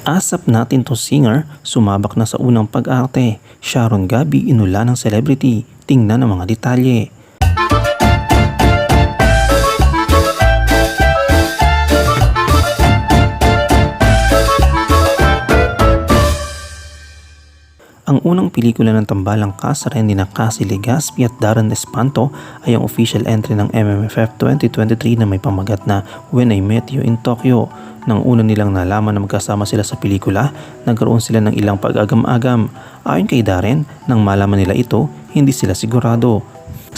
Asap natin to singer, sumabak na sa unang pag-arte. Sharon Gabi inula ng celebrity. Tingnan ang mga detalye. Ang unang pelikula ng tambalang cast rin ni Cassie Legaspi at Darren Espanto ay ang official entry ng MMFF 2023 na may pamagat na When I Met You in Tokyo. Nang una nilang nalaman na magkasama sila sa pelikula, nagkaroon sila ng ilang pag-agam-agam. Ayon kay Darren, nang malaman nila ito, hindi sila sigurado.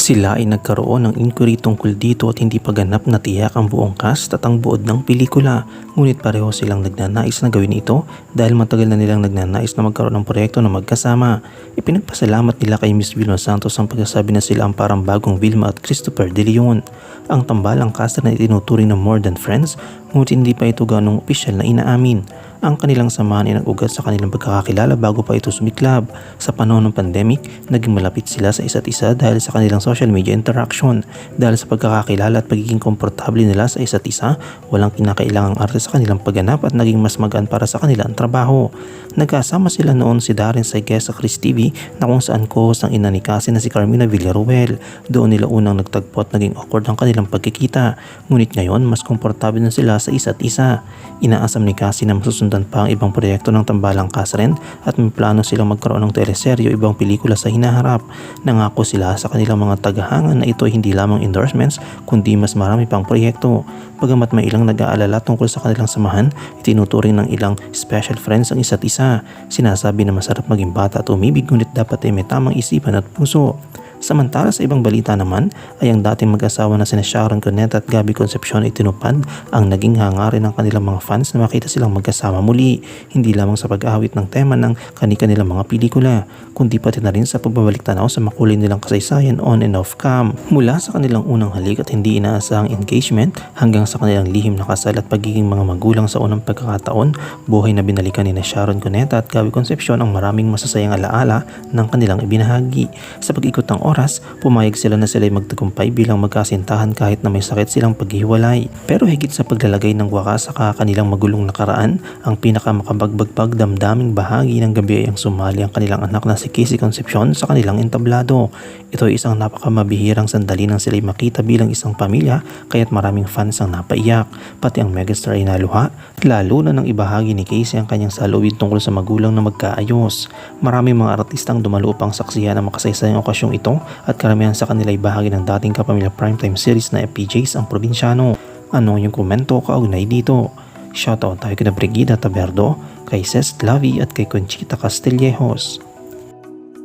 Sila ay nagkaroon ng inquiry tungkol dito at hindi pa ganap na tiyak ang buong cast at ang buod ng pelikula. Ngunit pareho silang nagnanais na gawin ito dahil matagal na nilang nagnanais na magkaroon ng proyekto na magkasama. Ipinagpasalamat nila kay Miss Vilma Santos ang pagsasabi na sila ang parang bagong Vilma at Christopher De Leon. Ang tambalang cast na itinuturing na more than friends, ngunit hindi pa ito ganong opisyal na inaamin. Ang kanilang samahan ay nag-ugat sa kanilang pagkakakilala bago pa ito sumiklab. Sa panahon ng pandemic, naging malapit sila sa isa't isa dahil sa kanilang social media interaction. Dahil sa pagkakakilala at pagiging komportable nila sa isa't isa, walang kinakailangang arte sa kanilang pagganap at naging mas magaan para sa kanilang trabaho. Nagkasama sila noon si Darren sa guest sa Chris TV na kung saan co-host ang ina ni Cassie na si Carmina Villaruel. Doon nila unang nagtagpo at naging awkward ang kanilang pagkikita. Ngunit ngayon, mas komportable na sila sa isa't isa. Inaasam ni Cassie na masusundan pa ang ibang proyekto ng tambalang cast rin at may plano silang magkaroon ng teleserye o ibang pelikula sa hinaharap. Nangako sila sa kanilang mga tagahanga na ito hindi lamang endorsements kundi mas marami pang proyekto. Bagamat may ilang nag-aalala tungkol sa kanilang samahan, itinuturing ng ilang special friends ang isa't isa. Sinasabi na masarap maging bata at umibig ngunit dapat ay may tamang isipan at puso. Samantala sa ibang balita naman ay ang dating mag-asawa na sina Sharon Cuneta at Gabby Concepcion ay tinupad ang naging hangarin ng kanilang mga fans na makita silang magkasama muli, hindi lamang sa pag-awit ng tema ng kani-kanilang mga pelikula, kundi pati na rin sa pagbabalik tanaw sa makulay nilang kasaysayan on and off cam. Mula sa kanilang unang halik at hindi inaasahang engagement hanggang sa kanilang lihim na kasal at pagiging mga magulang sa unang pagkakataon, buhay na binalikan ni Sharon Cuneta at Gabby Concepcion ang maraming masasayang alaala ng kanilang ibinahagi. Sa pag-ikot ng oras, pumayag sila na sila'y magtagumpay bilang magkasintahan kahit na may sakit silang paghiwalay. Pero higit sa paglalagay ng wakas sa kanilang magulong nakaraan, ang pinakamakabagbagpag damdaming bahagi ng gabi ay ang sumali ang kanilang anak na si Casey Concepcion sa kanilang entablado. Ito ay isang napakamabihirang sandali nang sila'y makita bilang isang pamilya kaya't maraming fans ang napaiyak. Pati ang megastar ay naluha, lalo na nang ibahagi ni Casey ang kanyang salubin tungkol sa magulang na magkaayos. Maraming mga artistang dumalo upang saksihan ang makasaysayang okasyong ito at karamihan sa kanila ay bahagi ng dating kapamilya primetime series na FPJs ang Probinsyano. Ano yung komento kaugnay dito? Shoutout tayo kina Brigida Taberdo, kay Cest Lavi at kay Conchita Castillejos.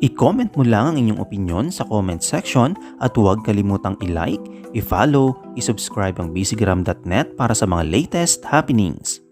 I-comment mo lang ang inyong opinion sa comment section at huwag kalimutang i-like, i-follow, i-subscribe ang bcgram.net para sa mga latest happenings.